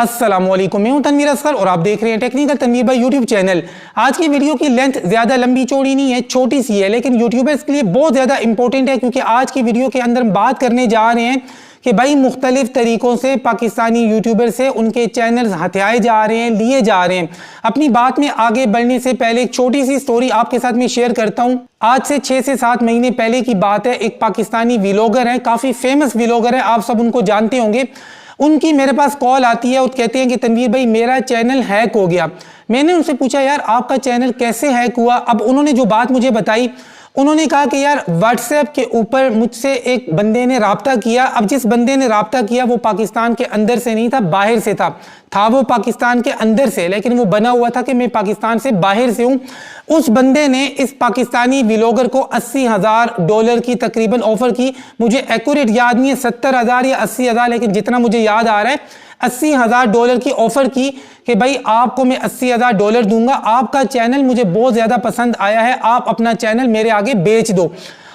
अस्सलामुअलैकुम, मैं हूं तनवीर असगर और आप देख रहे हैं टेक्निकल तनवीर भाई यूट्यूब चैनल। आज की वीडियो की लेंथ ज्यादा लंबी चौड़ी नहीं है, छोटी सी है, लेकिन यूट्यूबर्स के लिए बहुत ज्यादा इंपॉर्टेंट है, क्योंकि आज की वीडियो के अंदर हम बात करने जा रहे हैं कि भाई मुख्तलिफ तरीकों से पाकिस्तानी यूट्यूबर से उनके चैनल्स हथियाए जा रहे हैं, लिए जा रहे हैं। अपनी बात में आगे बढ़ने से पहले एक छोटी सी स्टोरी आपके साथ में शेयर करता हूं। आज से 6 से 7 महीने पहले की बात है। एक पाकिस्तानी व्लॉगर है, काफी फेमस व्लॉगर है, आप सब उनको जानते होंगे। उनकी मेरे पास कॉल आती है और कहते हैं कि तनवीर भाई मेरा चैनल हैक हो गया। मैंने उनसे पूछा यार आपका चैनल कैसे हैक हुआ। अब उन्होंने जो बात मुझे बताई, उन्होंने कहा कि यार व्हाट्सएप के ऊपर मुझसे एक बंदे ने राब्ता किया। अब जिस बंदे ने राब्ता किया वो पाकिस्तान के अंदर से नहीं था, बाहर से था वो पाकिस्तान के अंदर से, लेकिन वो बना हुआ था कि मैं पाकिस्तान से बाहर से हूं। उस बंदे ने इस पाकिस्तानी व्लॉगर को $80,000 की तकरीबन ऑफर की। मुझे एक्यूरेट याद नहीं है 70,000 या 80,000, लेकिन जितना मुझे याद आ रहा है $80,000 की ऑफर की कि भाई आपको मैं $80,000 दूंगा, आपका चैनल मुझे बहुत ज्यादा पसंद आया है, आप अपना चैनल मेरे आगे बेच दो।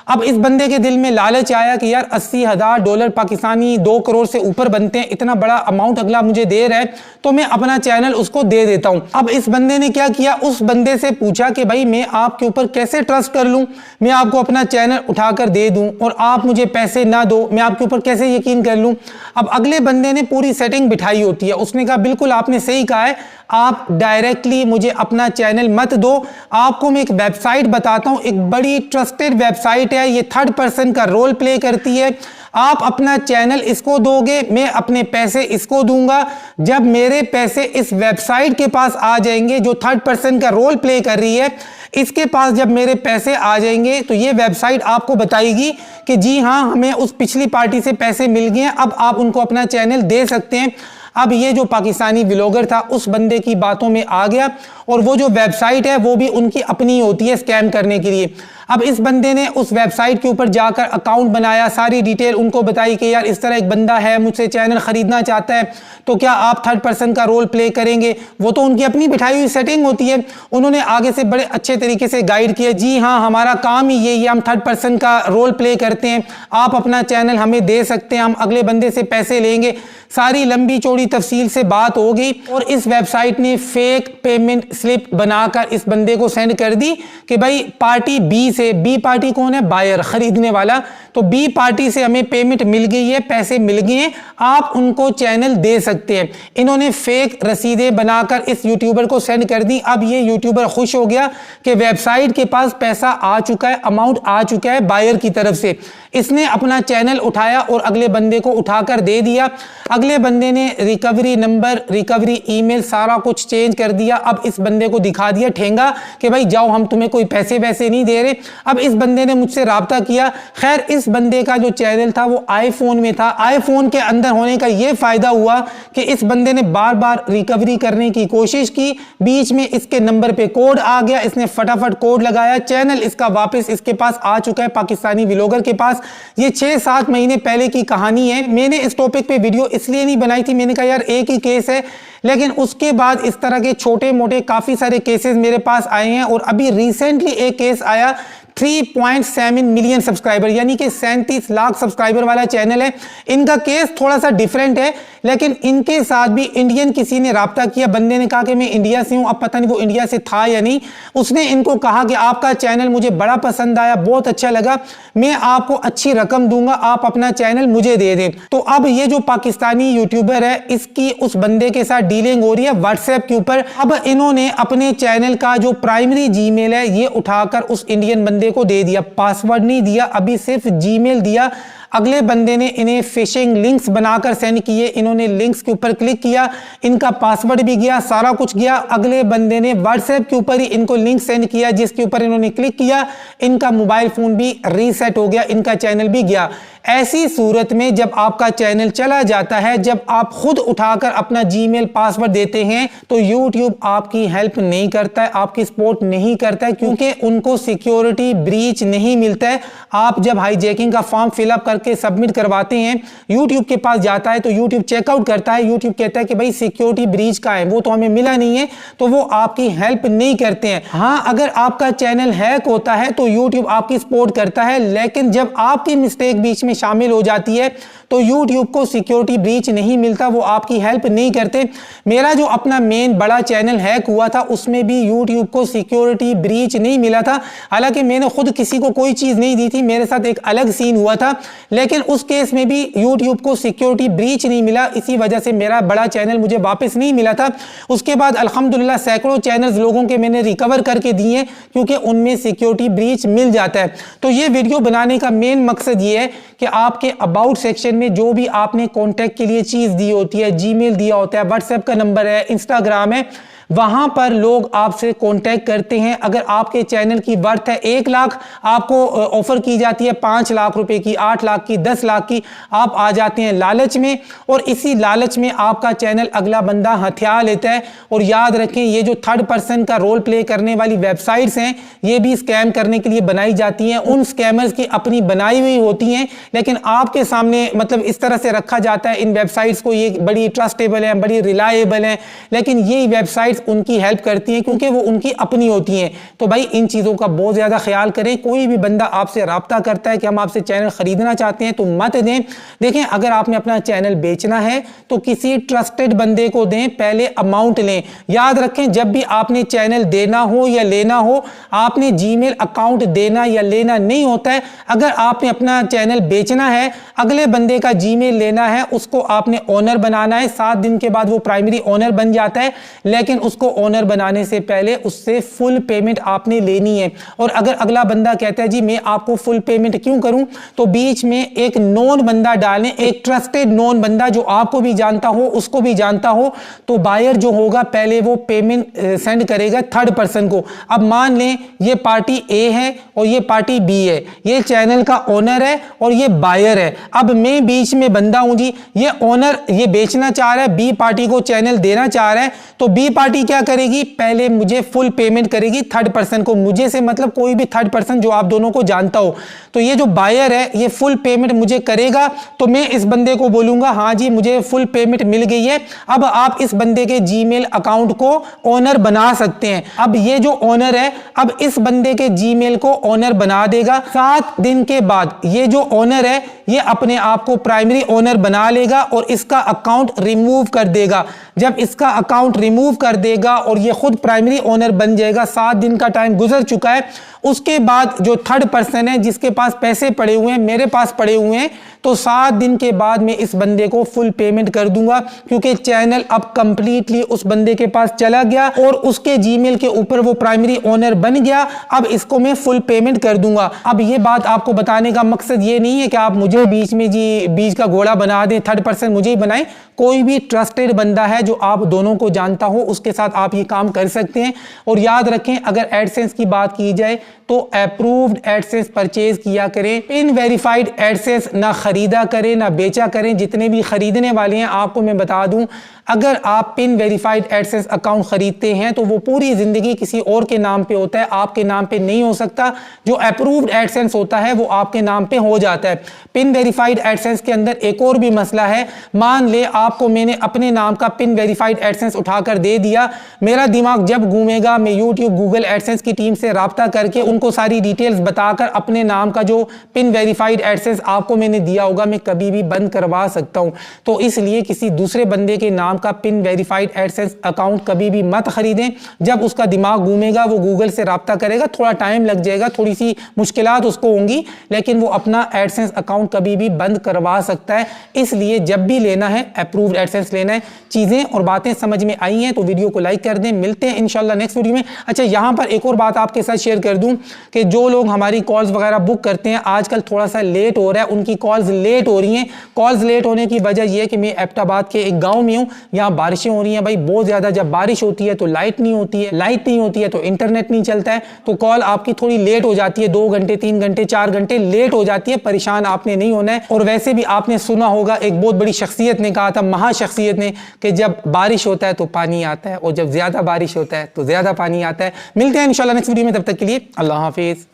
अब इस बंदे के दिल में लालच आया कि यार $80,000 पाकिस्तानी 2 करोड़ से ऊपर बनते हैं, इतना बड़ा अमाउंट अगला मुझे दे रहा है तो मैं अपना चैनल उसको दे देता हूं। अब इस बंदे ने क्या किया, उस बंदे से पूछा कि भाई मैं आपके ऊपर कैसे ट्रस्ट कर लूं, मैं आपको अपना चैनल उठाकर दे दूं और आप मुझे पैसे ना दो, मैं आपके ऊपर कैसे यकीन कर लूं। अब अगले बंदे ने पूरी सेटिंग बिठाई होती है। उसने कहा बिल्कुल आपने सही कहा है, आप डायरेक्टली मुझे अपना चैनल मत दो, आपको मैं एक वेबसाइट बताता हूं, एक बड़ी ट्रस्टेड वेबसाइट है, ये थर्ड पर्सन का रोल प्ले करती है। आप अपना चैनल इसको दोगे, मैं अपने पैसे इसको दूंगा। जब मेरे पैसे इस वेबसाइट के पास आ जाएंगे जो थर्ड पर्सन का रोल प्ले कर रही है, इसके पास जब मेरे पैसे आ जाएंगे तो ये वेबसाइट आपको बताएगी कि जी हाँ हमें उस पिछली पार्टी से पैसे मिल गए हैं, अब आप उनको अपना चैनल दे सकते हैं। अब ये जो पाकिस्तानी व्लॉगर था उस बंदे की बातों में आ गया और वो जो वेबसाइट है वो भी उनकी अपनी होती है स्कैम करने के लिए। अब इस बंदे ने उस वेबसाइट के ऊपर जाकर अकाउंट बनाया, सारी डिटेल उनको बताई कि यार इस तरह एक बंदा है मुझसे चैनल खरीदना चाहता है, तो क्या आप थर्ड पर्सन का रोल प्ले करेंगे। वो तो उनकी अपनी बिठाई हुई सेटिंग होती है। उन्होंने आगे से बड़े अच्छे तरीके से गाइड किया, जी हाँ हमारा काम ही ये हम थर्ड पर्सन का रोल प्ले करते हैं, आप अपना चैनल हमें दे सकते हैं, हम अगले बंदे से पैसे लेंगे। सारी लंबी चौड़ी तफसील से बात हो गई और इस वेबसाइट ने फेक पेमेंट स्लिप बनाकर इस बंदे को सेंड कर दी कि भाई पार्टी बी से, बी पार्टी कौन है, बायर, खरीदने वाला, तो बी पार्टी से हमें पेमेंट मिल गई है, पैसे मिल गए हैं, आप उनको चैनल दे सकते हैं। इन्होंने फेक रसीदें बनाकर इस यूट्यूबर को सेंड कर दी। अब ये यूट्यूबर खुश हो गया कि वेबसाइट के पास पैसा आ चुका है, अमाउंट आ चुका है बायर की तरफ से। इसने अपना चैनल उठाया और अगले बंदे को उठाकर दे दिया। अगले बंदे ने रिकवरी नंबर, रिकवरी ईमेल सारा कुछ चेंज कर दिया। अब इस बंदे को दिखा दिया ठेंगा कि भाई जाओ हम तुम्हें कोई पैसे वैसे नहीं दे रहे। अब इस बंदे ने मुझसे राब्ता किया। खैर इस बंदे का जो चैनल था वो आईफोन में था। आईफोन के अंदर होने का ये फायदा हुआ कि इस बंदे ने बार बार रिकवरी करने की कोशिश की, बीच में इसके नंबर पे कोड आ गया, इसने फटाफट कोड लगाया, चैनल इसका वापस इसके पास आ चुका है पाकिस्तानी व्लॉगर के पास। ये 6-7 महीने पहले की कहानी है। मैंने इस टॉपिक पे वीडियो इसलिए नहीं बनाई थी, मैंने कहा यार एक ही केस है, लेकिन उसके बाद इस तरह के छोटे मोटे काफी सारे केसेस मेरे पास आए हैं और अभी रिसेंटली एक केस आया 3.7 मिलियन सब्सक्राइबर, यानी कि 37 लाख सब्सक्राइबर वाला चैनल है। इनका केस थोड़ा सा डिफरेंट है, लेकिन इनके साथ भी इंडियन किसी ने राब्ता किया। बंदे ने कहा कि मैं इंडिया से हूं, अब पता नहीं वो इंडिया से था या नहीं। उसने इनको कहा कि आपका चैनल मुझे बड़ा पसंद आया, बहुत अच्छा लगा, मैं आपको अच्छी रकम दूंगा, आप अपना चैनल मुझे दे दें। तो अब ये जो पाकिस्तानी यूट्यूबर है इसकी उस बंदे के साथ डीलिंग हो रही है व्हाट्सएप के ऊपर। अब इन्होंने अपने चैनल का जो प्राइमरी जीमेल है ये उठाकर उस इंडियन बंदे को दे दिया। पासवर्ड नहीं दिया, अभी सिर्फ जीमेल दिया। अगले बंदे ने इन्हें फिशिंग लिंक्स बनाकर सेंड किए। इन्होंने लिंक्स के ऊपर क्लिक किया, इनका पासवर्ड भी गया, सारा कुछ गया। अगले बंदे ने व्हाट्सएप के ऊपर ही इनको लिंक सेंड किया जिसके ऊपर इन्होंने क्लिक किया, इनका मोबाइल फोन भी रीसेट हो गया, इनका चैनल भी गया। ऐसी सूरत में जब आपका चैनल चला जाता है, जब आप खुद उठाकर अपना जीमेल पासवर्ड देते हैं, तो यूट्यूब आपकी हेल्प नहीं करता है, आपकी सपोर्ट नहीं करता है, क्योंकि उनको सिक्योरिटी ब्रीच नहीं मिलता है। आप जब हाईजैकिंग का फॉर्म फिलअप करके करके सबमिट करवाते हैं, यूट्यूब के पास जाता है तो यूट्यूब चेकआउट करता है, यूट्यूब कहता है कि भाई सिक्योरिटी ब्रीच का है, वो तो हमें मिला नहीं है, तो वो आपकी हेल्प नहीं करते हैं। हाँ, अगर आपका चैनल हैक होता है तो यूट्यूब आपकी सपोर्ट करता है, लेकिन जब आपकी मिस्टेक बीच में शामिल हो जाती है तो यूट्यूब को सिक्योरिटी ब्रीच नहीं मिलता, वो आपकी हेल्प नहीं करते। मेरा जो अपना मेन बड़ा चैनल हैक हुआ था उसमें भी यूट्यूब को सिक्योरिटी ब्रीच नहीं मिला था, हालांकि मैंने खुद किसी को कोई चीज नहीं दी थी, मेरे साथ एक अलग सीन हुआ था, लेकिन उस केस में भी यूट्यूब को सिक्योरिटी ब्रीच नहीं मिला, इसी वजह से मेरा बड़ा चैनल मुझे वापस नहीं मिला था। उसके बाद अल्हम्दुलिल्लाह सैकड़ों चैनल्स लोगों के मैंने रिकवर करके दिए क्योंकि उनमें सिक्योरिटी ब्रीच मिल जाता है। तो ये वीडियो बनाने का मेन मकसद ये है कि आपके अबाउट सेक्शन में जो भी आपने कॉन्टैक्ट के लिए चीज दी होती है, जीमेल दिया होता है, व्हाट्सएप का नंबर है, इंस्टाग्राम है, वहां पर लोग आपसे कांटेक्ट करते हैं। अगर आपके चैनल की वर्थ है 1 लाख, आपको ऑफर की जाती है 5 लाख रुपए की, 8 लाख की, 10 लाख की, आप आ जाते हैं लालच में और इसी लालच में आपका चैनल अगला बंदा हथिया लेता है। और याद रखें, ये जो थर्ड पर्सन का रोल प्ले करने वाली वेबसाइट्स हैं, ये भी स्कैम करने के लिए बनाई जाती हैं। उन स्कैमर्स की अपनी बनाई हुई होती हैं, लेकिन आपके सामने मतलब इस तरह से रखा जाता है इन वेबसाइट्स को, ये बड़ी ट्रस्टेबल है, बड़ी रिलायबल है, लेकिन ये वेबसाइट उनकी हेल्प करती हैं क्योंकि वो उनकी अपनी होती हैं। तो भाई इन चीजों का बहुत ज्यादा ख्याल करें। कोई भी बंदा आपसे राब्ता करता है कि हम आपसे चैनल खरीदना चाहते हैं तो मत दें। देखें, अगर आपने अपना चैनल बेचना है तो किसी ट्रस्टेड बंदे को दें, पहले अमाउंट लें। याद रखें, जब भी आपने चैनल देना हो या लेना हो, आपने जीमेल अकाउंट देना या लेना नहीं होता है। अगर आपने अपना चैनल बेचना है, अगले बंदे का जीमेल लेना है, उसको आपने ओनर बनाना है, 7 दिन के बाद वो प्राइमरी ओनर बन जाता है, लेकिन उसको ओनर बनाने से पहले उससे फुल पेमेंट आपने लेनी है। और अगर अगला बंदा कहता है जी मैं आपको फुल पेमेंट क्यों करूं, तो बीच में एक नोन बंदा डालें, एक ट्रस्टेड नोन बंदा जो आपको भी जानता हो, उसको भी जानता हो। तो बायर जो होगा पहले वो पेमेंट सेंड करेगा थर्ड पर्सन को। अब मान लें ये पार्टी ए है और ये पार्टी बी है, ये चैनल का ओनर है और ये बायर है। अब मैं बीच में बंदा हूं जी, ये ओनर ये बेचना चाह रहा है, बी पार्टी को चैनल देना चाह रहा है, तो बी पार्टी क्या करेगी, पहले मुझे फुल पेमेंट करेगी थर्ड पर्सन को। मुझे से मतलब कोई भी थर्ड पर्सन जो आप दोनों को जानता हो। तो ये जो बायर है ये फुल पेमेंट मुझे करेगा, तो मैं इस बंदे को बोलूंगा हाँ जी मुझे फुल पेमेंट मिल गई है, अब आप इस बंदे के जीमेल अकाउंट को ओनर बना सकते हैं। अब ये जो ओनर है अब इस बंदे के जीमेल को ओनर बना देगा। 7 दिन के बाद ये जो ओनर है ये अपने आप को प्राइमरी ओनर बना लेगा और इसका अकाउंट रिमूव कर देगा। जब इसका अकाउंट रिमूव कर देगा और ये खुद प्राइमरी ओनर बन जाएगा, 7 दिन का टाइम गुजर चुका है, उसके बाद जो थर्ड पर्सन है जिसके पास पैसे पड़े हुए हैं, मेरे पास पड़े हुए हैं, तो 7 दिन के बाद मैं इस बंदे को फुल पेमेंट कर दूंगा क्योंकि चैनल अब कंप्लीटली उस बंदे के पास चला गया और उसके जीमेल के ऊपर वो प्राइमरी ओनर बन गया। अब इसको मैं फुल पेमेंट कर दूंगा। अब ये बात आपको बताने का मकसद ये नहीं है कि आप मुझे बीच में जी बीच का घोड़ा बना दें, थर्ड पर्सन मुझे ही बनाए। कोई भी ट्रस्टेड बंदा है जो आप दोनों को जानता हो उसके साथ आप ये काम कर सकते हैं। और याद रखें, अगर एडसेंस की बात की जाए तो अप्रूव्ड एडसेंस परचेज किया करें, पिन वेरीफाइड एडसेंस ना खरीदा करें ना बेचा करें। जितने भी खरीदने वाले हैं आपको मैं बता दूं, अगर आप पिन वेरीफाइड एडसेंस अकाउंट खरीदते हैं तो वो पूरी जिंदगी किसी और के नाम पे होता है, आपके नाम पे नहीं हो सकता। जो अप्रूव्ड एडसेंस होता है वो आपके नाम पे हो जाता है। पिन वेरीफाइड एडसेंस के अंदर एक और भी मसला है, मान ले आपको मैंने अपने नाम का पिन वेरीफाइड एडसेंस उठाकर दे दिया, मेरा दिमाग जब घूमेगा मैं यूट्यूब गूगल एडसेंस की टीम से राब्ता करके उनको सारी डिटेल्स बताकर अपने नाम का जो पिन वेरीफाइड एडसेंस आपको मैंने दिया होगा मैं कभी भी बंद करवा सकता हूं। तो इसलिए किसी दूसरे बंदे के नाम का पिन वेरीफाइड एडसेंस अकाउंट कभी भी मत खरीदें। जब उसका दिमाग घूमेगा वो गूगल से राब्ता करेगा, थोड़ा टाइम लग जाएगा, थोड़ी सी मुश्किलात उसको होंगी, लेकिन वो अपना एडसेंस अकाउंट कभी भी बंद करवा सकता है। इसलिए जब भी लेना है अप्रूव्ड एडसेंस लेना है। चीजें और बातें समझ में आई हैं तो वीडियो को लाइक कर दें। मिलते हैं इंशाल्लाह नेक्स्ट वीडियो में। अच्छा, यहां पर एक और बात आपके साथ शेयर कर दूं कि जो लोग हमारी कॉल्स वगैरह बुक करते हैं आजकल थोड़ा सा लेट हो रहा है, उनकी कॉल्स लेट हो रही हैं। कॉल्स लेट होने की वजह यह है कि मैं एबटाबाद के एक गांव में हूं, यहाँ बारिशें हो रही हैं भाई बहुत ज्यादा। जब बारिश होती है तो लाइट नहीं होती है, लाइट नहीं होती है तो इंटरनेट नहीं चलता है, तो कॉल आपकी थोड़ी लेट हो जाती है, 2 घंटे 3 घंटे 4 घंटे लेट हो जाती है। परेशान आपने नहीं होना है। और वैसे भी आपने सुना होगा एक बहुत बड़ी शख्सियत ने कहा था, महाशख्सियत ने, कि जब बारिश होता है तो पानी आता है और जब ज्यादा बारिश होता है तो ज्यादा पानी आता है। मिलते हैं इंशाल्लाह नेक्स्ट वीडियो में, तब तक के लिए अल्लाह हाफिज।